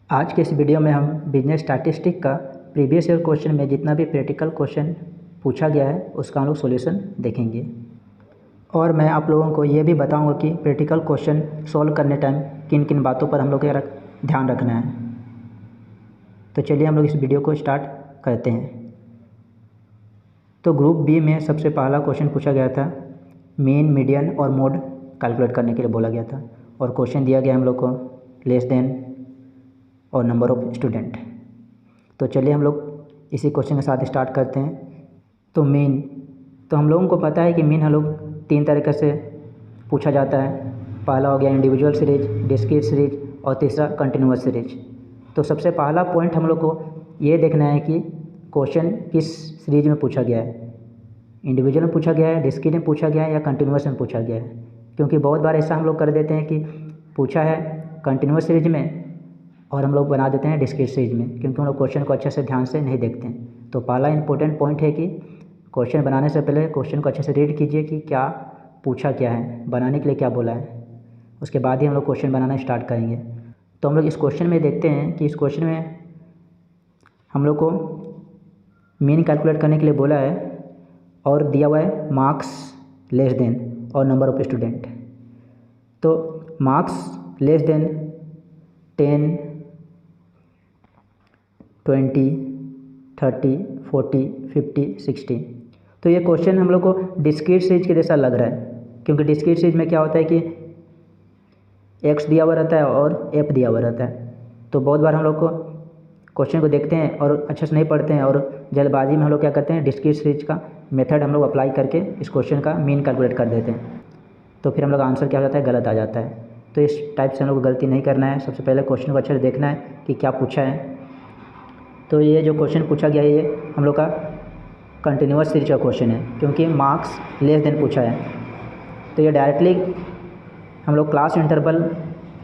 आज के इस वीडियो में हम बिजनेस स्टैटिस्टिक का प्रीवियस ईयर क्वेश्चन में जितना भी प्रैक्टिकल क्वेश्चन पूछा गया है उसका हम लोग सॉल्यूशन देखेंगे और मैं आप लोगों को ये भी बताऊंगा कि प्रैक्टिकल क्वेश्चन सॉल्व करने टाइम किन किन बातों पर हम लोग को ध्यान रखना है। तो चलिए हम लोग इस वीडियो को स्टार्ट करते हैं। तो ग्रुप बी में सबसे पहला क्वेश्चन पूछा गया था, मीन, मीडियन और मोड कैलकुलेट करने के लिए बोला गया था और क्वेश्चन दिया गया हम लोग को लेस देन और नंबर ऑफ़ स्टूडेंट। तो चलिए हम लोग इसी क्वेश्चन के साथ स्टार्ट करते हैं। तो मीन, तो हम लोगों को पता है कि मीन हम लोग तीन तरीक़े से पूछा जाता है। पहला हो गया इंडिविजुअल सीरीज, डिस्क्रीट सीरीज और तीसरा कंटिन्यूअस सीरीज। तो सबसे पहला पॉइंट हम लोग को ये देखना है कि क्वेश्चन किस सीरीज में पूछा गया है, इंडिविजुअल में पूछा गया है, डिस्क्रीट में पूछा गया है या कंटिन्यूअस में पूछा गया है। क्योंकि बहुत बार ऐसा हम लोग कर देते हैं कि पूछा है कंटिन्यूअस सीरीज में और हम लोग बना देते हैं डिस्क्रीट सीरीज में, क्योंकि हम लोग क्वेश्चन को अच्छे से ध्यान से नहीं देखते हैं। तो पहला इंपॉर्टेंट पॉइंट है कि क्वेश्चन बनाने से पहले क्वेश्चन को अच्छे से रीड कीजिए कि क्या पूछा क्या है, बनाने के लिए क्या बोला है, उसके बाद ही हम लोग क्वेश्चन बनाना स्टार्ट करेंगे। तो हम लोग इस क्वेश्चन में देखते हैं कि इस क्वेश्चन में हम लोग को मीन कैलकुलेट करने के लिए बोला है और दिया हुआ है मार्क्स लेस देन और नंबर ऑफ़ स्टूडेंट। तो मार्क्स लेस देन 10, 20, 30, 40, 50, 60। तो ये क्वेश्चन हम लोग को डिस्क्रीट सीरीज के जैसा लग रहा है, क्योंकि डिस्क्रीट सीरीज में क्या होता है कि x दिया हुआ रहता है और f दिया हुआ रहता है। तो बहुत बार हम लोग को क्वेश्चन को देखते हैं और अच्छे से नहीं पढ़ते हैं और जल्दबाजी में हम लोग क्या करते हैं, डिस्क्रीट सीरीज का मेथड हम लोग अप्लाई करके इस क्वेश्चन का मीन कैलकुलेट कर देते हैं। तो फिर हम लोग आंसर क्या हो जाता है, गलत आ जाता है। तो इस टाइप से हम लोग को गलती नहीं करना है। सबसे पहले क्वेश्चन को अच्छे से देखना है कि क्या पूछा है। तो ये जो क्वेश्चन पूछा गया है ये हम लोग का कंटिन्यूअस सीरीज का क्वेश्चन है, क्योंकि मार्क्स लेस देन पूछा है। तो ये डायरेक्टली हम लोग क्लास इंटरवल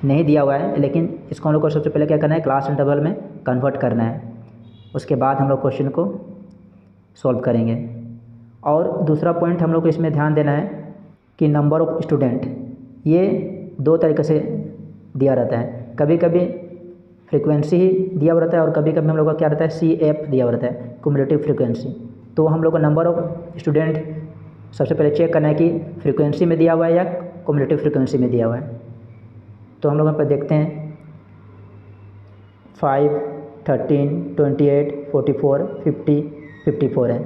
नहीं दिया हुआ है, लेकिन इसको हम लोग को सबसे पहले क्या करना है, क्लास इंटरवल में कन्वर्ट करना है। उसके बाद हम लोग क्वेश्चन को सॉल्व करेंगे। और दूसरा पॉइंट हम लोग को इसमें ध्यान देना है कि नंबर ऑफ़ स्टूडेंट ये दो तरीक़े से दिया रहता है। कभी कभी फ्रीक्वेंसी ही दिया हुआ रहता है और कभी कभी हम लोग का क्या रहता है, CF दिया हुआ रहता है, क्युमुलेटिव फ्रीक्वेंसी। तो हम लोग को नंबर ऑफ़ स्टूडेंट सबसे पहले चेक करना है कि फ्रीक्वेंसी में दिया हुआ है या क्युमुलेटिव फ्रीक्वेंसी में दिया हुआ है। तो हम लोग यहाँ पर देखते हैं 5, 13, 28, 44, 50, 54 है।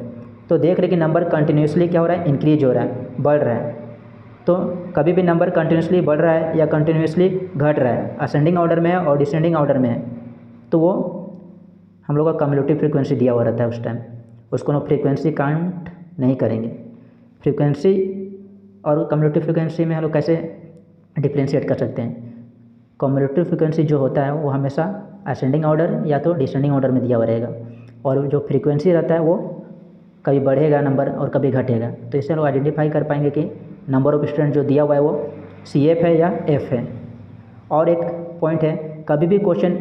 तो देख रहे कि नंबर कंटिन्यूसली क्या हो रहा है, इंक्रीज हो रहा है, बढ़ रहा है। तो कभी भी नंबर कंटिन्यूसली बढ़ रहा है या कंटिन्यूसली घट रहा है, असेंडिंग ऑर्डर में है और डिसेंडिंग ऑर्डर में है, तो वो हम लोग का कम्युलेटिव फ्रीक्वेंसी दिया हुआ रहता है। उस टाइम उसको हम फ्रीक्वेंसी काउंट नहीं करेंगे। फ्रीक्वेंसी और कम्युलेटिव फ्रीक्वेंसी में हम लोग कैसे डिफ्रेंशिएट कर सकते हैं। कम्युलेटिव फ्रीक्वेंसी जो होता है वो हमेशा असेंडिंग ऑर्डर या तो डिसेंडिंग ऑर्डर में दिया हुआ रहेगा, और जो फ्रीक्वेंसी रहता है वो कभी बढ़ेगा नंबर और कभी घटेगा। तो इससे हम लोग आइडेंटिफाई कर पाएंगे कि नंबर ऑफ़ स्टूडेंट जो दिया हुआ है वो CF है या F है। और एक पॉइंट है, कभी भी क्वेश्चन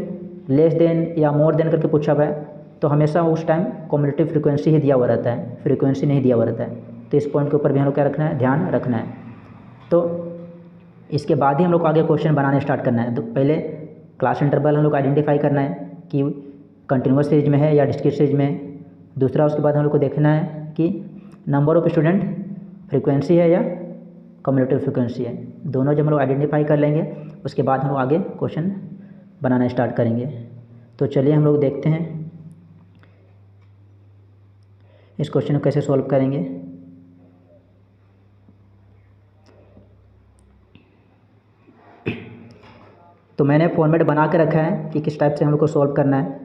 लेस देन या मोर देन करके पूछा हुआ है तो हमेशा उस टाइम कम्युलेटिव फ्रीक्वेंसी ही दिया हुआ रहता है, फ्रीक्वेंसी नहीं दिया हुआ रहता है। तो इस पॉइंट के ऊपर भी हम लोग क्या रखना है, ध्यान रखना है। तो इसके बाद ही हम लोग को आगे क्वेश्चन बनाने स्टार्ट करना है। तो पहले क्लास इंटरवल हम लोग को आइडेंटिफाई करना है कि कंटिन्यूअस सीरीज में है या डिस्क्रीट सीरीज में। दूसरा उसके बाद हम लोग को देखना है कि नंबर ऑफ़ स्टूडेंट फ्रीक्वेंसी है या कम्युलेटिव फ्रीक्वेंसी है। दोनों जब हम लोग आइडेंटिफाई कर लेंगे उसके बाद हम लोग आगे क्वेश्चन बनाना स्टार्ट करेंगे। तो चलिए हम लोग देखते हैं इस क्वेश्चन को कैसे सॉल्व करेंगे। तो मैंने फॉर्मेट बना के रखा है कि किस टाइप से हम लोग को सॉल्व करना है।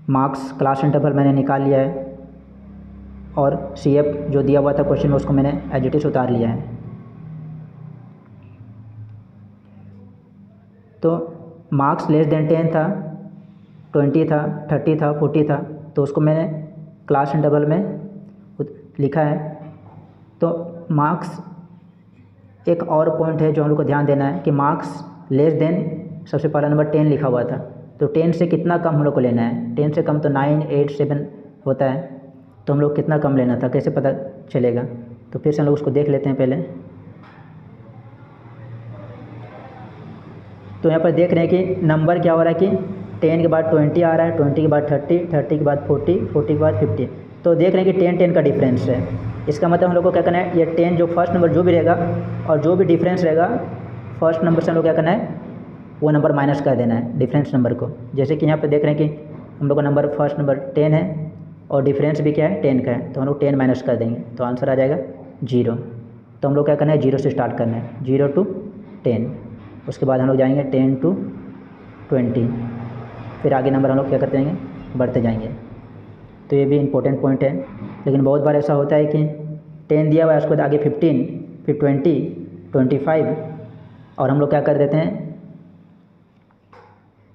मार्क्स क्लास इंटरवल मैंने निकाल लिया है और CF जो दिया हुआ था क्वेश्चन में उसको मैंने एज इट इज़ उतार लिया है। तो मार्क्स लेस देन 10 था, 20 था, 30 था, 40 था, तो उसको मैंने क्लास इंटरवल में लिखा है। तो मार्क्स, एक और पॉइंट है जो हम लोग को ध्यान देना है कि मार्क्स लेस देन सबसे पहला नंबर 10 लिखा हुआ था, तो 10 से कितना कम हम लोग को लेना है। 10 से कम तो 9, 8, 7 होता है, तो हम लोग कितना कम लेना था, कैसे पता चलेगा। तो फिर से हम लोग उसको देख लेते हैं पहले। तो यहाँ पर देख रहे हैं कि नंबर क्या हो रहा है कि 10 के बाद 20 आ रहा है, 20 के बाद 30, 30 के बाद 40, 40 के बाद 50। तो देख रहे हैं कि 10 10 का डिफरेंस है। इसका मतलब हम लोग को क्या करना है, ये 10 जो फर्स्ट नंबर जो भी रहेगा और जो भी डिफरेंस रहेगा फर्स्ट नंबर से हम लोग क्या करना है, वो नंबर माइनस कर देना है डिफरेंस नंबर को। जैसे कि यहाँ पे देख रहे हैं कि हम लोग का नंबर फर्स्ट नंबर 10 है और डिफरेंस भी क्या है 10 का है, तो हम लोग 10 माइनस कर देंगे तो आंसर आ जाएगा 0। तो हम लोग क्या करना है, 0 से स्टार्ट करना है, 0 to 10। उसके बाद हम लोग जाएंगे 10 to 20, फिर आगे नंबर हम लोग क्या करते जाएंगे, बढ़ते जाएंगे। तो ये भी इम्पोर्टेंट पॉइंट है। लेकिन बहुत बार ऐसा होता है कि 10 दिया हुआ है, उसके बाद आगे 15, फिर 20, 25 और हम लोग क्या कर देते हैं,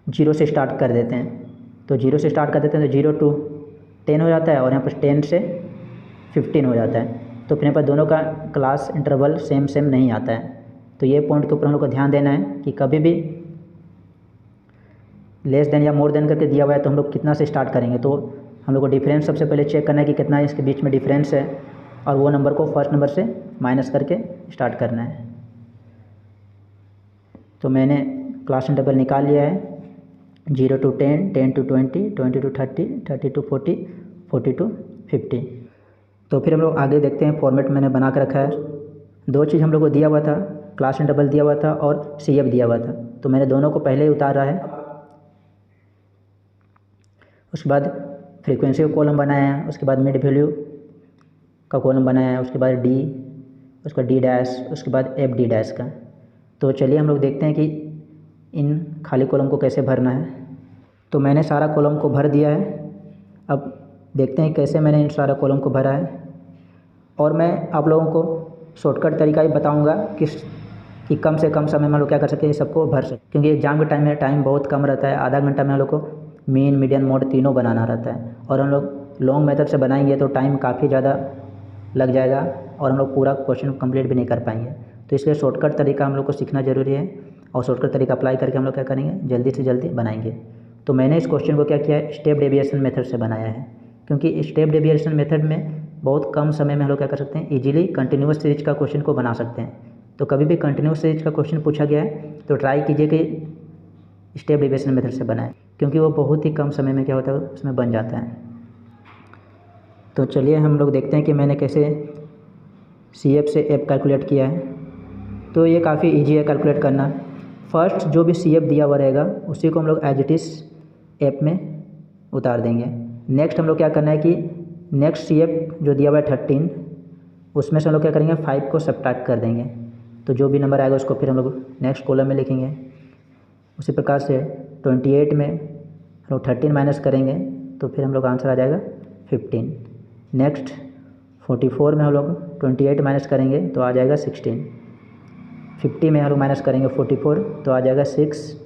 0 से स्टार्ट कर देते हैं। तो 0 से स्टार्ट कर देते हैं तो 0 to 10 हो जाता है और यहाँ पर 10 से 15 हो जाता है। तो फिर यहाँ पर दोनों का क्लास इंटरवल सेम सेम नहीं आता है। तो ये पॉइंट के ऊपर हम लोग को ध्यान देना है कि कभी भी लेस देन या मोर देन करके दिया हुआ है तो हम लोग कितना से स्टार्ट करेंगे। तो हम लोग को डिफरेंस सबसे पहले चेक करना है कि कितना इसके बीच में डिफरेंस है और वो नंबर को फर्स्ट नंबर से माइनस करके स्टार्ट करना है। तो मैंने क्लास इंटरवल निकाल लिया है, 0 to 10, 10 to 20, 20 to 30, 30 to 40, 40 to 50। तो फिर हम लोग आगे देखते हैं, फॉर्मेट मैंने बना कर रखा है। दो चीज़ हम लोग को दिया हुआ था, क्लास इंटरवल दिया हुआ था और CF दिया हुआ था। तो मैंने दोनों को पहले ही उतारा है। उसके बाद फ्रीक्वेंसी का कॉलम बनाया है, उसके बाद मिड वैल्यू का कॉलम बनाया है, उसके बाद D, उसका D', उसके बाद FD' का। तो चलिए हम लोग देखते हैं कि इन खाली कॉलम को कैसे भरना है। तो मैंने सारा कॉलम को भर दिया है। अब देखते हैं कैसे मैंने इन सारा कॉलम को भरा है। और मैं आप लोगों को शॉर्टकट तरीका ही बताऊंगा कि कम से कम समय में हम लोग क्या कर सकते हैं, सबको भर सकते। क्योंकि एग्ज़ाम के टाइम में टाइम बहुत कम रहता है, आधा घंटा में हम लोग को मीन, मीडियन, मोड तीनों बनाना रहता है। और हम लोग लॉन्ग मेथड से बनाएंगे तो टाइम काफ़ी ज़्यादा लग जाएगा और हम लोग पूरा क्वेश्चन कंप्लीट भी नहीं कर पाएंगे। तो इसलिए शॉर्टकट तरीका हम लोग को सीखना ज़रूरी है और शॉर्टकट तरीका अप्लाई करके हम लोग क्या करेंगे, जल्दी से जल्दी बनाएंगे। तो मैंने इस क्वेश्चन को क्या किया है, स्टेप डेविएशन मेथड से बनाया है। क्योंकि स्टेप डेविएशन मेथड में बहुत कम समय में हम लोग क्या कर सकते हैं, इजीली कंटिन्यूस सीरीज का क्वेश्चन को बना सकते हैं। तो कभी भी कंटिन्यूस सीरीज का क्वेश्चन पूछा गया है तो ट्राई कीजिए कि स्टेप डेविएशन मेथड से बनाएं, क्योंकि वो बहुत ही कम समय में क्या होता है, उसमें बन जाता है। तो चलिए हम लोग देखते हैं कि मैंने कैसे CF से F कैलकुलेट किया है। तो ये काफ़ी ईजी है कैलकुलेट करना। फर्स्ट जो भी CF दिया हुआ रहेगा उसी को हम लोग एज इट इज़ F में उतार देंगे। नेक्स्ट हम लोग क्या करना है कि नेक्स्ट CF जो दिया हुआ है 13, उसमें से हम लोग क्या करेंगे, 5 को सब्ट्रैक्ट कर देंगे। तो जो भी नंबर आएगा उसको फिर हम लोग नेक्स्ट कॉलम में लिखेंगे। उसी प्रकार से 28 में हम लोग 13 माइनस करेंगे तो फिर हम लोग आंसर आ जाएगा 15। नेक्स्ट 44 में हम लोग 28 माइनस करेंगे तो आ जाएगा 16। 50 में हम लोग माइनस करेंगे 44 तो आ जाएगा 6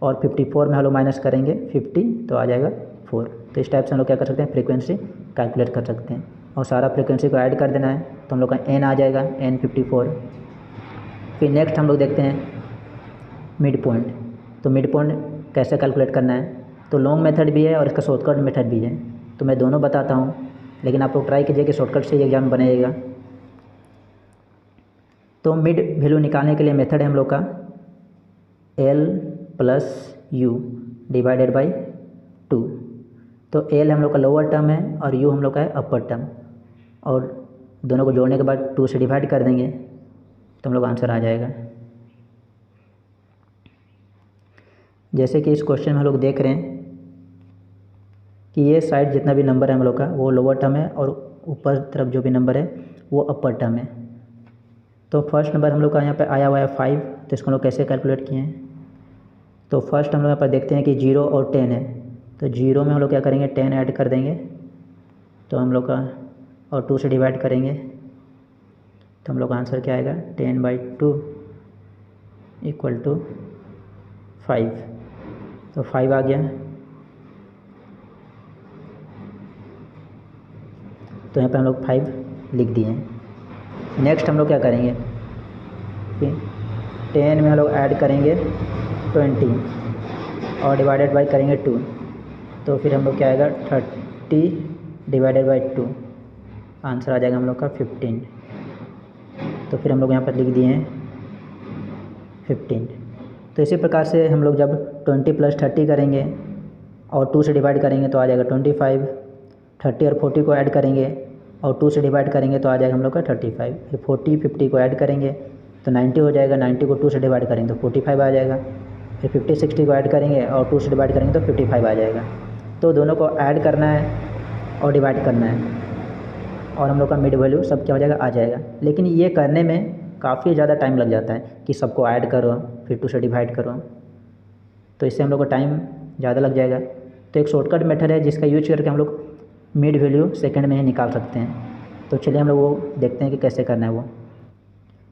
और 54 में हम लोग माइनस करेंगे 50 तो आ जाएगा 4। तो इस टाइप से हम लोग क्या कर सकते हैं, फ्रीक्वेंसी कैलकुलेट कर सकते हैं और सारा फ्रीक्वेंसी को ऐड कर देना है तो हम लोग का n आ जाएगा n54। फिर नेक्स्ट हम लोग देखते हैं मिड पॉइंट। तो मिड पॉइंट कैसे कैलकुलेट करना है, तो लॉन्ग मेथड भी है और इसका शॉर्टकट मेथड भी है। तो मैं दोनों बताता हूँ, लेकिन आप लोग ट्राई कीजिए कि शॉर्टकट से ही एग्जाम बनाइएगा। तो मिड वैल्यू निकालने के लिए मेथड है हम लोग का L + U डिवाइडेड बाई 2। तो L हम लोग का लोअर टर्म है और U हम लोग का है अपर टर्म, और दोनों को जोड़ने के बाद 2 से डिवाइड कर देंगे तो हम लोग आंसर आ जाएगा। जैसे कि इस क्वेश्चन में हम लोग देख रहे हैं कि ये साइड जितना भी नंबर है हम लोग का वो लोअर टर्म है और ऊपर तरफ जो भी नंबर है वो अपर टर्म है। तो फर्स्ट नंबर हम लोग का यहाँ पे आया हुआ है 5, तो इसको हम लोग कैसे कैलकुलेट किए हैं। तो फर्स्ट हम लोग यहाँ पर देखते हैं कि 0 और 10 है, तो 0 में हम लोग क्या करेंगे, 10 ऐड कर देंगे तो हम लोग का, और 2 से डिवाइड करेंगे तो हम लोग का आंसर क्या आएगा, 10/2 = 5। तो 5 आ गया। तो यहाँ पे हम लोग 5 लिख दिए हैं। नेक्स्ट हम लोग क्या करेंगे, 10 में हम लोग ऐड करेंगे 20 और डिवाइडेड बाई करेंगे 2, तो फिर हम लोग क्या आएगा, 30/2 आंसर आ जाएगा हम लोग का 15। तो फिर हम लोग यहाँ पर लिख दिए हैं 15। तो इसी प्रकार से हम लोग जब 20 + 30 करेंगे और 2 से डिवाइड करेंगे तो आ जाएगा 25, 30 और 40 को ऐड करेंगे और 2 से डिवाइड करेंगे तो आ जाएगा हम लोग का 35, फिर 40, 50 को ऐड करेंगे तो 90 हो जाएगा, 90 को 2 से डिवाइड करेंगे तो 45 आ जाएगा, फिर 50, 60 को ऐड करेंगे और 2 से डिवाइड करेंगे तो 55 आ जाएगा। तो दोनों को ऐड करना है और डिवाइड करना है और हम लोग का मिड वैल्यू सब क्या हो जाएगा, आ जाएगा। लेकिन ये करने में काफ़ी ज़्यादा टाइम लग जाता है कि सबको ऐड करो फिर 2 से डिवाइड करो, तो इससे हम लोग को टाइम ज़्यादा लग जाएगा। तो एक शॉर्टकट मेथड है जिसका यूज करके हम लोग मिड वैल्यू सेकंड में ही निकाल सकते हैं। तो चलिए हम लोग वो देखते हैं कि कैसे करना है वो।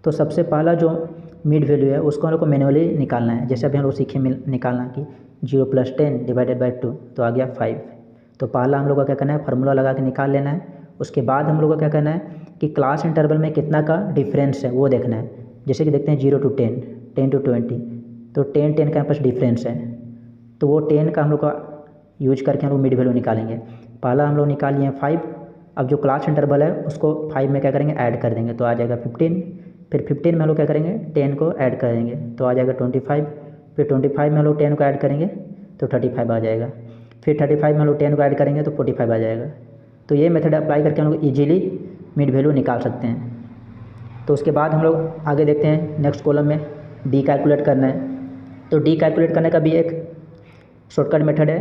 तो सबसे पहला जो मिड वैल्यू है उसको हम लोग को मैनुअली निकालना है। जैसे अभी हम लोग सीखे निकालना कि 0 + 10 डिवाइडेड बाई 2 तो आ गया 5। तो पहला हम लोग का क्या करना है, फार्मूला लगा के निकाल लेना है। उसके बाद हम लोग को क्या करना है कि क्लास इंटरवल में कितना का डिफरेंस है वो देखना है। जैसे कि देखते हैं 0 to 10, 10 to 20, तो 10 का पास डिफरेंस है, तो वो 10 का हम लोग का यूज करके हम लोग मिड वैल्यू निकालेंगे। पहला हम लोग निकाल लिए 5, अब जो क्लास इंटरवल है उसको 5 में क्या करेंगे, ऐड कर देंगे तो आ जाएगा 15, फिर 15 में हम लोग क्या करेंगे 10 को ऐड करेंगे तो आ जाएगा 25, फिर 25 में हम लोग 10 को ऐड करेंगे तो 35 आ जाएगा, फिर 35 में हम लोग 10 को ऐड करेंगे तो 45 आ जाएगा। तो ये मेथड अप्लाई करके हम लोग ईजिली मिड वैल्यू निकाल सकते हैं। तो उसके बाद हम लोग आगे देखते हैं नेक्स्ट कॉलम में डी कैलकुलेट करना है। तो डी कैलकुलेट करने का भी एक शॉर्टकट मेथड है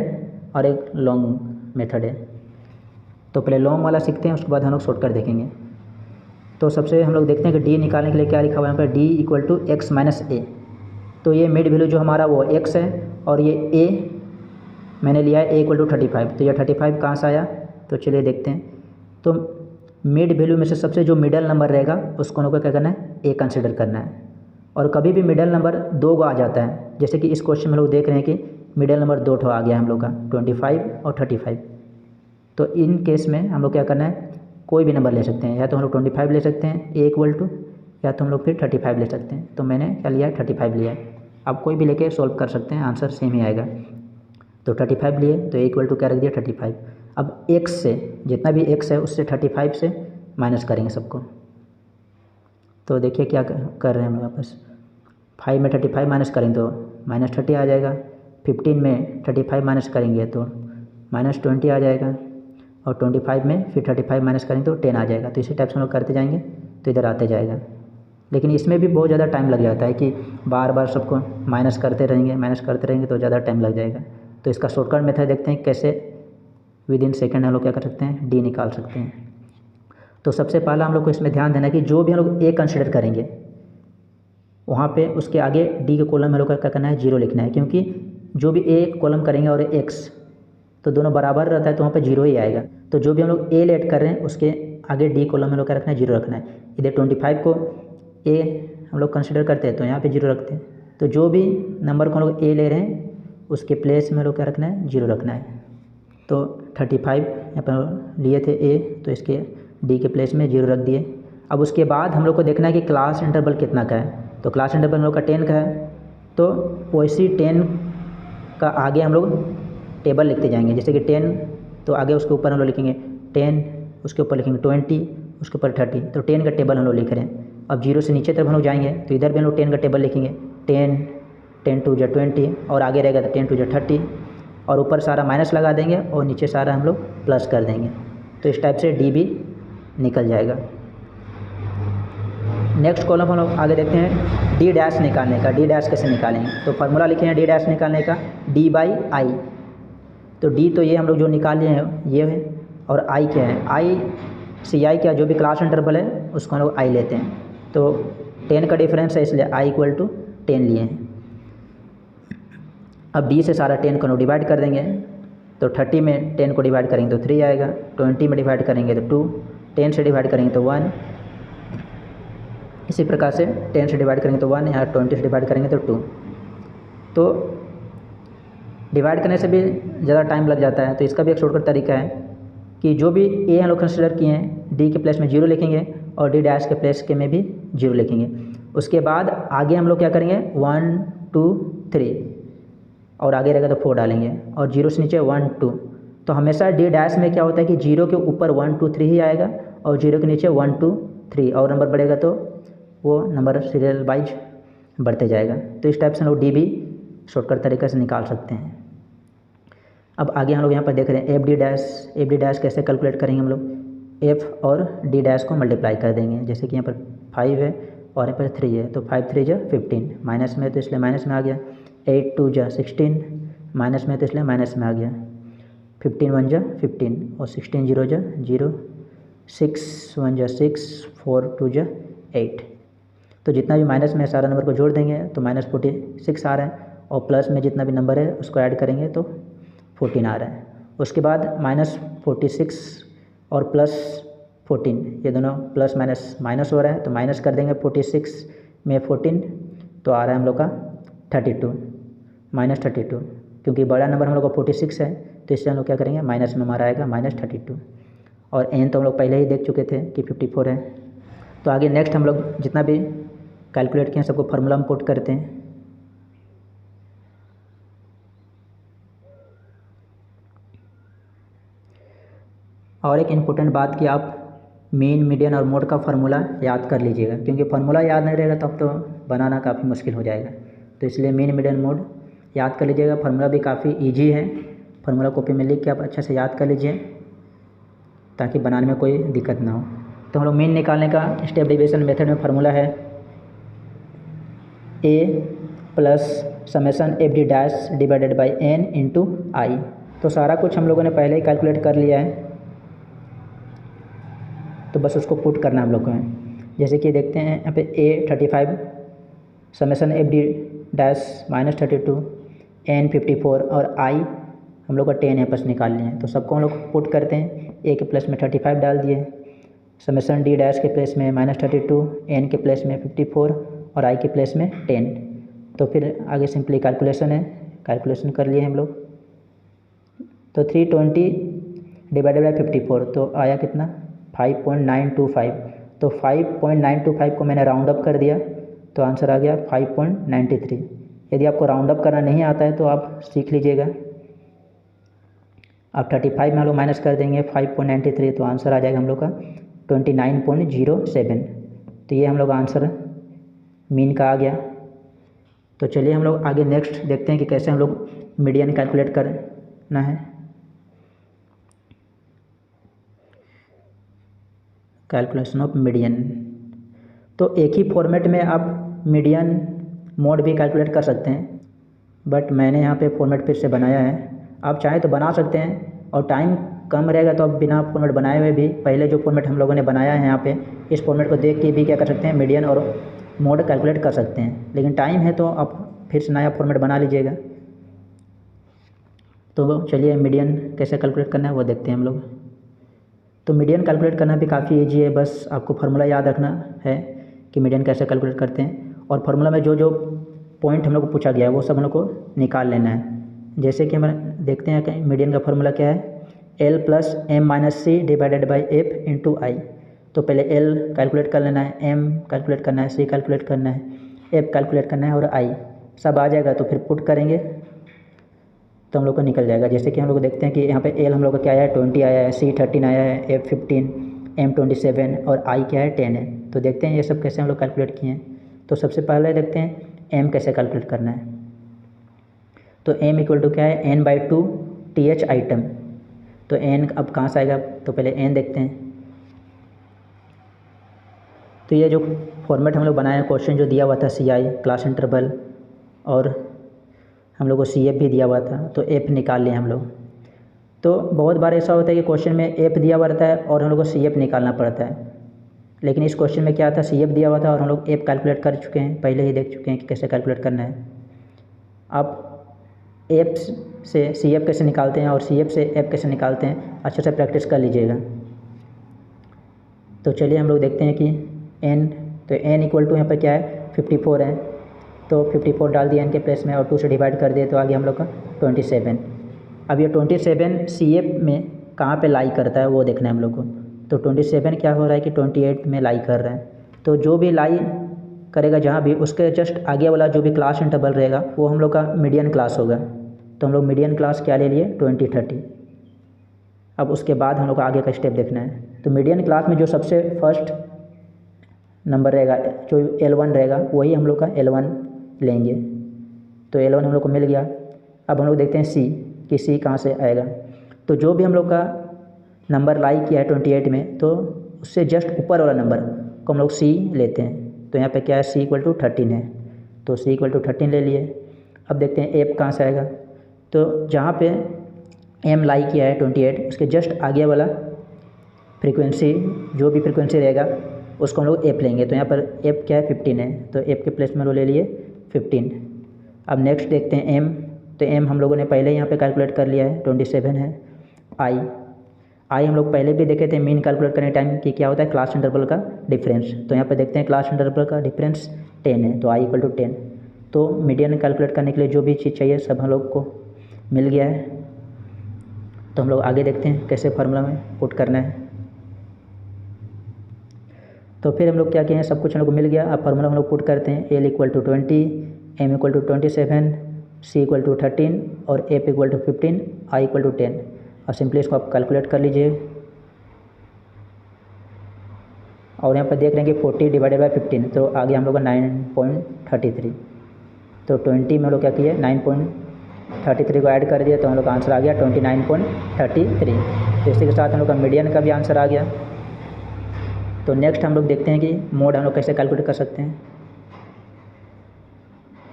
और एक लॉन्ग मेथड है। तो पहले लॉन्ग वाला सीखते हैं, उसके बाद हम लोग शॉर्टकट देखेंगे। तो सबसे हम लोग देखते हैं कि डी निकालने के लिए क्या लिखा हुआ है यहाँ पर, डी = x - a। तो ये मिड वैल्यू जो हमारा वो x है और ये a मैंने लिया है a = 35। तो ये 35 कहाँ से आया, तो चलिए देखते हैं। तो मिड वैल्यू में से सबसे जो मिडल नंबर रहेगा उसको हम लोग को क्या करना है, a कंसिडर करना है। और कभी भी मिडल नंबर 2 को आ जाता है, जैसे कि इस क्वेश्चन में लोग देख रहे हैं कि मिडल नंबर 2 ठो आ गया हम लोग का 25 और 35। तो इन केस में हम लोग क्या करना है, कोई भी नंबर ले सकते हैं, या तो हम लोग 25 ले सकते हैं a = या तो हम लोग फिर 35 ले सकते हैं। तो मैंने क्या लिया है, 35 लिया है। आप कोई भी लेके सॉल्व कर सकते हैं, आंसर सेम ही आएगा। तो 35 लिए तो a = क्या रख दिया, 35। अब x से जितना भी x है उससे 35 से माइनस करेंगे सबको। तो देखिए क्या कर रहे हैं हम लोग वापस, 5 में 35 माइनस करेंगे तो -30 आ जाएगा, 15 में 35 माइनस करेंगे तो -20 आ जाएगा, और 25 में फिर 35 माइनस करेंगे तो 10 आ जाएगा। तो इसी टाइप से हम लोग करते जाएंगे तो इधर आते जाएगा। लेकिन इसमें भी बहुत ज़्यादा टाइम लग जाता है कि बार बार सबको माइनस करते रहेंगे तो ज़्यादा टाइम लग जाएगा। तो इसका शॉर्टकट मेथड देखते हैं कैसे विदिन सेकेंड हम लोग क्या कर सकते हैं, डी निकाल सकते हैं। तो सबसे पहला हम लोग को इसमें ध्यान देना है कि जो भी हम लोग ए कंसिडर करेंगे वहाँ पे उसके आगे डी के कॉलम में हम लोग का क्या करना है, 0 लिखना है। क्योंकि जो भी ए कॉलम करेंगे और एक्स तो दोनों बराबर रहता है तो वहाँ पे 0 ही आएगा। तो जो भी हम लोग ए लेट कर रहे हैं उसके आगे डी कॉलम में लोग क्या रखना है, 0 रखना है। इधर 25 को ए हम लोग कंसिडर करते हैं तो यहाँ पे 0 रखते हैं। तो जो भी नंबर को हम लोग ए ले रहे हैं उसके प्लेस में लोग क्या रखना है, 0 रखना है। तो 35 यहाँ पर लिए थे ए, तो इसके डी के प्लेस में 0 रख दिए। अब उसके बाद हम लोग को देखना है कि क्लास इंटरवल कितना का है। तो क्लास इंटरवल हम लोग का 10 का है, तो वैसी 10 का आगे हम लोग टेबल लिखते जाएंगे। जैसे कि 10 तो आगे उसके ऊपर हम लोग लिखेंगे 10, उसके ऊपर लिखेंगे 20, उसके ऊपर 30। तो 10 का टेबल हम लोग लिख रहे हैं। अब 0 से नीचे तरफ हम लोग जाएंगे तो इधर भी हम लोग 10 का टेबल लिखेंगे, 10, 10 2 = 20, और आगे रहेगा तो 10 2 = 30, और ऊपर सारा माइनस लगा देंगे और नीचे सारा हम लोग प्लस कर देंगे। तो इस टाइप से डी भी निकल जाएगा। नेक्स्ट कॉलम हम लोग आगे देखते हैं डी डैश निकालने का। डी डैश कैसे निकालेंगे, तो फार्मूला लिखे हैं डी डैश निकालने का, d/i। तो डी तो ये हम लोग जो निकाल लिए हैं ये है, और आई क्या है, आई सी आई क्या, जो भी क्लास इंटरवल है उसको हम लोग आई लेते हैं। तो 10 का डिफरेंस है इसलिए i = 10 लिए हैं। अब डी से सारा 10 को हम डिवाइड कर देंगे। तो 30 में 10 को डिवाइड करेंगे तो 3 आएगा, 20 में डिवाइड करेंगे तो 2, 10 से डिवाइड करेंगे तो 1, इसी प्रकार से 10 से डिवाइड करेंगे तो 1, यहाँ 20 से डिवाइड करेंगे तो 2। तो डिवाइड करने से भी ज़्यादा टाइम लग जाता है, तो इसका भी एक शॉर्टकट तरीका है कि जो भी ए हम लोग कंसिडर किए हैं डी के प्लेस में 0 लिखेंगे और डी डैश के प्लेस के में भी 0 लिखेंगे। उसके बाद आगे हम लोग क्या करेंगे, 1 2 3, और आगे रहेगा तो 4 डालेंगे, और 0 से नीचे 1 2। तो हमेशा डी डैश में क्या होता है कि 0 के ऊपर 1 2 3 ही आएगा, और 0 के नीचे 1 2 3, और नंबर बढ़ेगा तो वो नंबर सीरियल वाइज बढ़ते जाएगा। तो इस टाइप से हम लोग डी भी शॉर्टकट तरीके से निकाल सकते हैं। अब आगे हम लोग यहाँ पर देख रहे हैं एफ डी डैश कैसे कैलकुलेट करेंगे हम लोग। एफ और डी डैश को मल्टीप्लाई कर देंगे, जैसे कि यहाँ पर 5 है और यहाँ पर 3 है, तो 5 3 जा 15, माइनस में तो इसलिए माइनस में आ गया। 8 2 जा 16, माइनस में तो इसलिए माइनस में आ गया। 15 1 जा 15 और 16 0 जा 0, 6 1 जा 6, 4 2 जा 8। तो जितना भी माइनस में सारा नंबर को जोड़ देंगे तो -46 आ रहा है, और प्लस में जितना भी नंबर है उसको ऐड करेंगे तो 14 आ रहा है। उसके बाद -46 और +14, ये दोनों प्लस माइनस माइनस हो रहा है, तो माइनस कर देंगे 46 में 14, तो आ रहा है हम लोग का 32, -32। क्योंकि बड़ा नंबर हम लोग का 46 है, तो इससे हम लोग क्या करेंगे, माइनस में हमारा आएगा -32। और एन तो हम लोग पहले ही देख चुके थे कि 54 है। तो आगे नेक्स्ट हम लोग जितना भी कैलकुलेट किए सबको फार्मूला में पुट करते हैं। और एक इम्पोर्टेंट बात कि आप मीन, मीडियन और मोड का फार्मूला याद कर लीजिएगा, क्योंकि फार्मूला याद नहीं रहेगा तब तो बनाना काफ़ी मुश्किल हो जाएगा। तो इसलिए मीन, मीडियन, मोड याद कर लीजिएगा। फार्मूला भी काफ़ी इजी है, फार्मूला कॉपी में लिख के आप अच्छे से याद कर लीजिए ताकि बनाने में कोई दिक्कत ना हो। तो हम लोग मीन निकालने का स्टेप डेविएशन मेथड में फार्मूला है A plus summation F D dash divided by N into I. तो सारा कुछ हम लोगों ने पहले ही कैलकुलेट कर लिया है, तो बस उसको पुट करना हम लोग को है। जैसे कि देखते हैं यहाँ पे A 35 summation F D dash -32 N 54 और आई हम लोग का 10 है, बस निकाल लिए हैं। तो सबको हम लोग पुट करते हैं। ए के प्लेस में 35 डाल दिए, समेसन डी डैश के प्लेस में -32, एन के प्लेस में 54 और आई के प्लेस में 10। तो फिर आगे सिंपली कैलकुलेशन है, कैलकुलेशन कर लिए हम लोग। तो 320 डिवाइडेड बाई 54 तो आया कितना, 5.925। तो 5.925 को मैंने राउंड अप कर दिया, तो आंसर आ गया 5.93। यदि आपको राउंड अप करना नहीं आता है तो आप सीख लीजिएगा। आप 35 में हम लोग माइनस कर देंगे 5.93, तो आंसर आ जाएगा हम लोग का 29.07। तो ये हम लोग आंसर मीन का आ गया। तो चलिए हम लोग आगे नेक्स्ट देखते हैं कि कैसे हम लोग मीडियन कैलकुलेट करना है। Calculation of median. तो एक ही फॉर्मेट में आप मीडियन, मोड भी कैलकुलेट कर सकते हैं, बट मैंने यहाँ पे फॉर्मेट फिर से बनाया है। आप चाहें तो बना सकते हैं, और टाइम कम रहेगा तो आप बिना फॉर्मेट बनाए हुए भी पहले जो फॉर्मेट हम लोगों ने बनाया है यहाँ पे, इस फॉर्मेट को देख के भी क्या कर सकते हैं, मीडियन और मोड कैलकुलेट कर सकते हैं। लेकिन टाइम है तो आप फिर से नया फॉर्मेट बना लीजिएगा। तो चलिए मीडियन कैसे कैलकुलेट करना है वो देखते हैं हम लोग। तो मीडियन कैलकुलेट करना भी काफ़ी ईजी है, बस आपको फार्मूला याद रखना है कि मीडियन कैसे कैलकुलेट करते हैं, और फार्मूला में जो जो पॉइंट हम लोग को पूछा गया है वो सब हम लोग को निकाल लेना है। जैसे कि हम देखते हैं कि मीडियन का फार्मूला क्या है, L plus M minus C divided by F into I. तो पहले L कैलकुलेट कर लेना है, M कैलकुलेट करना है, C कैलकुलेट करना है, F कैलकुलेट करना है और I सब आ जाएगा तो फिर पुट करेंगे तो हम लोग को निकल जाएगा। जैसे कि हम लोग देखते हैं कि यहाँ पे L हम लोग का क्या आया है, 20 आया है, C 13 आया है, F 15, M 27 और I क्या है 10 है। तो देखते हैं ये सब कैसे हम लोग कैलकुलेट किए हैं। तो सबसे पहले देखते हैं M कैसे कैलकुलेट करना है। तो M इक्वल टू क्या है, n/2 TH आइटम। तो n अब कहाँ से आएगा, तो पहले n देखते हैं। तो ये जो फॉर्मेट हम लोग बनाए हैं, क्वेश्चन जो दिया हुआ था CI क्लास इंटरवल, और हम लोग को CF भी दिया हुआ था, तो F निकाल लिए हम लोग। तो बहुत बार ऐसा होता है कि क्वेश्चन में F दिया हुआ रहता है और हम लोग को CF निकालना पड़ता है, लेकिन इस क्वेश्चन में क्या था, CF दिया हुआ था और हम लोग F कैलकुलेट कर चुके हैं, पहले ही देख चुके हैं कि कैसे कैलकुलेट करना है। आप F से CF कैसे निकालते हैं और CF से F कैसे निकालते हैं अच्छे से प्रैक्टिस कर लीजिएगा। तो चलिए हम लोग देखते हैं कि n, तो n इक्वल टू यहाँ पर क्या है, 54 है, तो 54 डाल दिया n के प्लेस में और 2 से डिवाइड कर दिए तो आ गया हम लोग का 27। अब ये 27 CF में कहाँ पे लाई करता है वो देखना है हम लोग को। तो 27 क्या हो रहा है कि 28 में लाई कर रहा है, तो जो भी लाई करेगा जहाँ भी, उसके जस्ट आगे वाला जो भी क्लास इंटरवल रहेगा वो हम लोग का मीडियन क्लास होगा। तो हम लोग मीडियन क्लास क्या ले लिए, 20 30। अब उसके बाद हम लोग को आगे का स्टेप देखना है। तो मीडियन क्लास में जो सबसे फर्स्ट नंबर रहेगा जो L1 रहेगा वही हम लोग का L1 लेंगे। तो L1 हम लोग को मिल गया। अब हम लोग देखते हैं C कि C कहाँ से आएगा। तो जो भी हम लोग का नंबर लाई किया है 28 में, तो उससे जस्ट ऊपर वाला नंबर को हम लोग C लेते हैं। तो यहाँ पे क्या है, C इक्वल टू 13 है, तो C इक्वल टू 13 ले लिए। अब देखते हैं F कहाँ से आएगा। तो जहाँ पे M लाई किया है 28, उसके जस्ट आगे वाला फ्रीक्वेंसी, जो भी फ्रीक्वेंसी रहेगा उसको हम लोग F लेंगे। तो यहाँ पर F क्या है, 15 है, तो F के प्लेस में हम लोग ले लिए 15। अब नेक्स्ट देखते हैं M। तो M हम लोगों ने पहले ही यहाँ पे कैलकुलेट कर लिया है, 27 है। I हम लोग पहले भी देखे थे मीन कैलकुलेट करने टाइम कि क्या होता है, क्लास इंटरवल का डिफरेंस। तो यहाँ पे देखते हैं क्लास इंटरवल का डिफरेंस 10 है, तो I इक्वल टू 10। तो मीडियन कैलकुलेट करने के लिए जो भी चीज़ चाहिए सब हम लोग को मिल गया है। तो हम लोग आगे देखते हैं कैसे फार्मूला में पुट करना है। तो फिर हम लोग क्या किए हैं, सब कुछ हम लोग को मिल गया। अब फार्मूला हम लोग पुट करते हैं। L equal to 20, M equal to 27, C equal to 13 और F equal to 15, I equal to 10। और सिंपली इसको आप कैलकुलेट कर लीजिए। और यहाँ पर देख रहे हैं कि 40 डिवाइडेड बाई 15, तो आगे हम लोग का 9.33। तो 20 में हम लोग क्या किए, 9.33 को ऐड कर दिया, तो हम लोग का आंसर आ गया 29.33। तो इसी के साथ हम लोग का मीडियन का भी आंसर आ गया। तो नेक्स्ट हम लोग देखते हैं कि मोड हम लोग कैसे कैलकुलेट कर सकते हैं।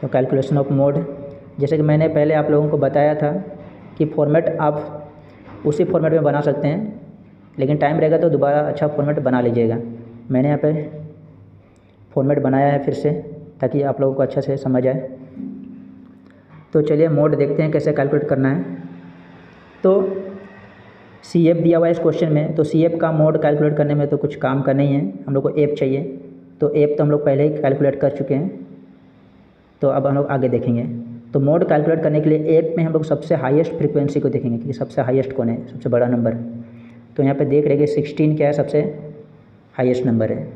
तो कैलकुलेशन ऑफ मोड, जैसे कि मैंने पहले आप लोगों को बताया था कि फॉर्मेट आप उसी फॉर्मेट में बना सकते हैं, लेकिन टाइम रहेगा तो दोबारा अच्छा फॉर्मेट बना लीजिएगा। मैंने यहाँ पे फॉर्मेट बनाया है फिर से, ताकि आप लोगों को अच्छा से समझ आए। तो चलिए मोड देखते हैं कैसे कैलकुलेट करना है। तो CF दिया हुआ है इस क्वेश्चन में, तो CF का मोड कैलकुलेट करने में तो कुछ काम का नहीं है, हम लोग को F चाहिए। तो F तो हम लोग पहले ही कैलकुलेट कर चुके हैं, तो अब हम लोग आगे देखेंगे। तो मोड कैलकुलेट करने के लिए F में हम लोग सबसे हाईएस्ट फ्रीक्वेंसी को देखेंगे कि सबसे हाईएस्ट कौन है, सबसे बड़ा नंबर। तो यहाँ पे देख रहे हैं कि 16 क्या है, सबसे हाईएस्ट नंबर है।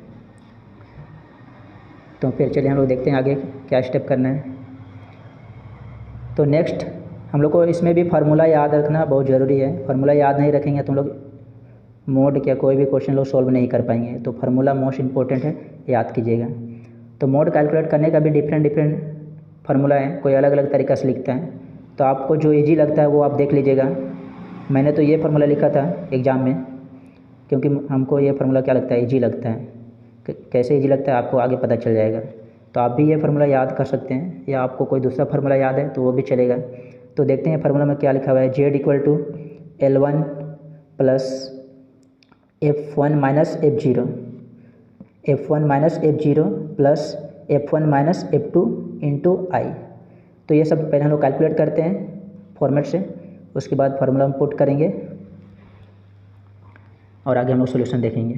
तो फिर चलिए हम लोग देखते हैं आगे क्या स्टेप करना है। तो नेक्स्ट हम लोग को इसमें भी फार्मूला याद रखना बहुत ज़रूरी है। फार्मूला याद नहीं रखेंगे तो हम लोग मोड क्या कोई भी क्वेश्चन लोग सॉल्व नहीं कर पाएंगे। तो फार्मूला मोस्ट इंपॉर्टेंट है, याद कीजिएगा। तो मोड कैलकुलेट करने का भी डिफरेंट फार्मूला है, कोई अलग अलग तरीक़ा से लिखता है। तो आपको जो ईजी लगता है वो आप देख लीजिएगा। मैंने तो ये फार्मूला लिखा था एग्ज़ाम में, क्योंकि हमको ये फार्मूला क्या लगता है, ईजी लगता है। कैसे ईजी लगता है आपको आगे पता चल जाएगा। तो आप भी ये फार्मूला याद कर सकते हैं, या आपको कोई दूसरा फार्मूला याद है तो वो भी चलेगा। तो देखते हैं फार्मूला में क्या लिखा हुआ है। Z equal to L1 plus F1 minus F0, F1 minus F0 plus F1 minus F2 into I। तो ये सब पहले हम लोग कैलकुलेट करते हैं फॉर्मेट से, उसके बाद फार्मूला में पुट करेंगे और आगे हम लोग सोल्यूशन देखेंगे।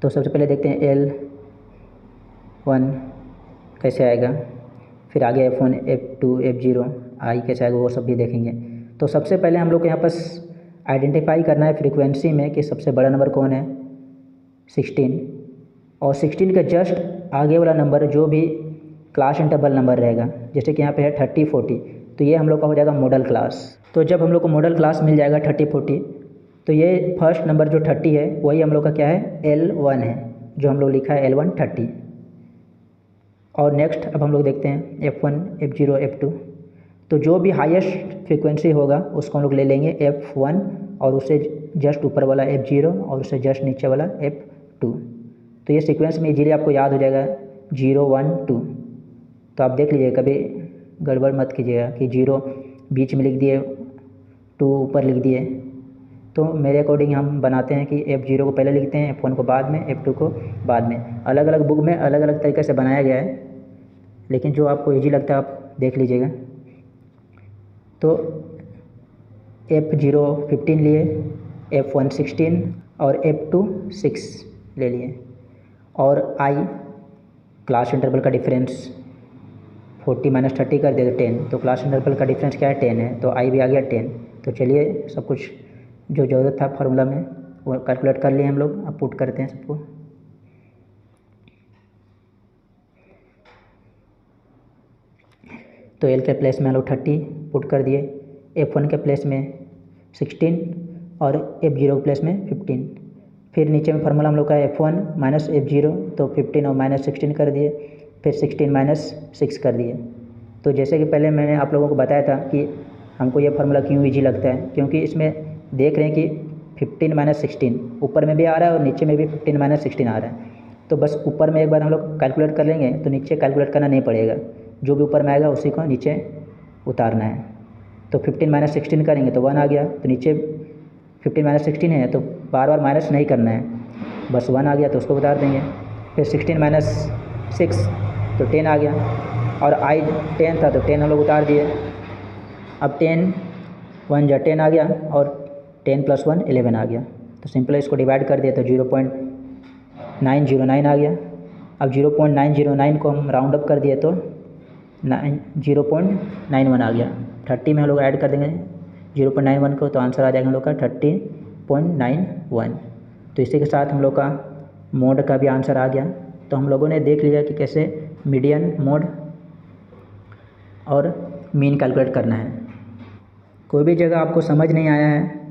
तो सबसे पहले देखते हैं L1 कैसे आएगा, फिर आगे F1, F2, F0, I कैसे आएगा वो सब भी देखेंगे। तो सबसे पहले हम लोग को यहाँ पर आइडेंटिफाई करना है फ्रीक्वेंसी में कि सबसे बड़ा नंबर कौन है, 16। और 16 का जस्ट आगे वाला नंबर जो भी क्लास इंटरवल नंबर रहेगा, जैसे कि यहाँ पे है 30, 40, तो ये हम लोग का हो जाएगा मॉडल क्लास। तो जब हम लोग को मॉडल क्लास मिल जाएगा 30, 40, तो ये फर्स्ट नंबर जो 30 है वही हम लोग का क्या है, L1 है, जो हम लोग लिखा है L1 30। और नेक्स्ट अब हम लोग देखते हैं F1, F0, F2। तो जो भी हाईएस्ट फ्रीक्वेंसी होगा उसको हम लोग ले लेंगे F1, और उससे जस्ट ऊपर वाला F0, और उससे जस्ट नीचे वाला F2। तो ये सीक्वेंस में इजीली आपको याद हो जाएगा 0, 1, 2। तो आप देख लीजिए, कभी गड़बड़ मत कीजिएगा कि 0 बीच में लिख दिए, 2 ऊपर लिख दिए। तो मेरे अकॉर्डिंग हम बनाते हैं कि F0 को पहले लिखते हैं, F1 को बाद में, F2 को बाद में। अलग अलग बुक में अलग अलग तरीके से बनाया गया है, लेकिन जो आपको इजी लगता है आप देख लीजिएगा। तो F0 15 लिए, F1 16 और F2 6 ले लिए। और I क्लास इंटरवल का डिफरेंस 40 माइनस 30 कर दे तो 10, तो क्लास इंटरवल का डिफरेंस क्या है, 10 है, तो I भी आ गया 10। तो चलिए सब कुछ जो ज़रूरत था फार्मूला में वो कैलकुलेट कर लिए हम लोग। अब पुट करते हैं सबको। तो L के प्लेस में हम लोग 30 पुट कर दिए, F1 के प्लेस में 16 और F0 के प्लेस में 15। फिर नीचे में फार्मूला हम लोग का F1 माइनस F0, तो 15 और माइनस 16 कर दिए, फिर 16 माइनस 6 कर दिए। तो जैसे कि पहले मैंने आप लोगों को बताया था कि हमको ये फार्मूला क्यों ईजी लगता है, क्योंकि इसमें देख रहे हैं कि 15 माइनस 16 ऊपर में भी आ रहा है और नीचे में भी 15 माइनस 16 आ रहा है। तो बस ऊपर में एक बार हम लोग कैलकुलेट कर लेंगे तो नीचे कैलकुलेट करना नहीं पड़ेगा, जो भी ऊपर में आएगा उसी को नीचे उतारना है। तो 15 माइनस 16 करेंगे तो 1 आ गया, तो नीचे 15 माइनस 16 है तो बार बार माइनस नहीं करना है, बस 1 आ गया तो उसको उतार देंगे। फिर 16 माइनस 6 तो 10 आ गया, और आई 10 था तो 10 हम लोग उतार दिए। अब 10 1 जा 10 आ गया, और 10 प्लस 1 11 आ गया। तो सिंपल इसको डिवाइड कर दिया तो 0.909 आ गया। अब 0.909 को हम राउंड अप कर दिए तो 0.91 आ गया। 30 में हम लोग ऐड कर देंगे 0.91 को, तो आंसर आ जाएगा हम लोग का 30.91। तो इसी के साथ हम लोग का मोड का भी आंसर आ गया। तो हम लोगों ने देख लिया कि कैसे मीडियन, मोड और मीन कैलकुलेट करना है। कोई भी जगह आपको समझ नहीं आया है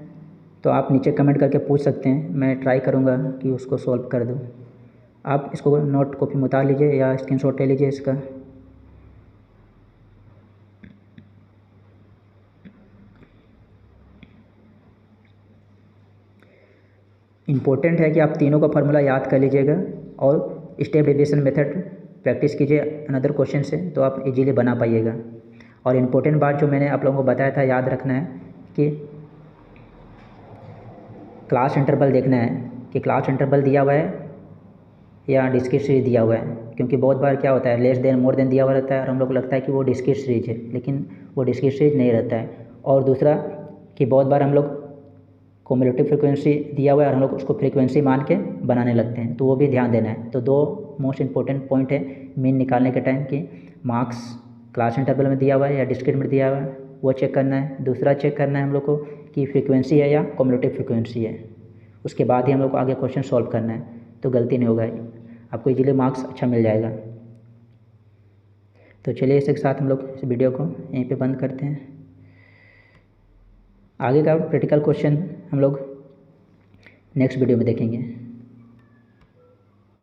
तो आप नीचे कमेंट करके पूछ सकते हैं, मैं ट्राई करूँगा कि उसको सॉल्व कर दूँ। आप इसको नोट कॉपी में उतार लीजिए या स्क्रीनशॉट ले लीजिए इसका। इम्पोर्टेंट है कि आप तीनों का फार्मूला याद कर लीजिएगा और स्टेप डेविएशन मेथड प्रैक्टिस कीजिए अनदर क्वेश्चन से, तो आप इजीली बना पाइएगा। और इम्पोर्टेंट बात जो मैंने आप लोगों को बताया था याद रखना है कि क्लास इंटरवल देखना है कि क्लास इंटरवल दिया हुआ है या डिस्क्रीट सीरीज दिया हुआ है, क्योंकि बहुत बार क्या होता है लेस देन मोर देन दिया हुआ रहता है और हम लोग को लगता है कि वो डिस्क्रीट सीरीज है, लेकिन वो डिस्क्रीट सीरीज नहीं रहता है। और दूसरा कि बहुत बार हम लोग कम्युलेटिव फ्रीक्वेंसी दिया हुआ है और हम लोग उसको फ्रीक्वेंसी मान के बनाने लगते हैं, तो वो भी ध्यान देना है। तो दो मोस्ट इंपॉर्टेंट पॉइंट है मीन निकालने के टाइम कि मार्क्स क्लास इंटरवल में दिया हुआ है या डिस्क्रीट में दिया हुआ है, वो चेक करना है। दूसरा चेक करना है हम लोग को कि फ्रीक्वेंसी है या कम्युलेटिव फ्रीक्वेंसी है, उसके बाद ही हम लोग को आगे क्वेश्चन सॉल्व करना है, तो गलती नहीं होगा, आपको इजीली मार्क्स अच्छा मिल जाएगा। तो चलिए इसके साथ हम लोग इस वीडियो को यहीं पे बंद करते हैं। आगे का प्रैक्टिकल क्वेश्चन हम लोग नेक्स्ट वीडियो में देखेंगे।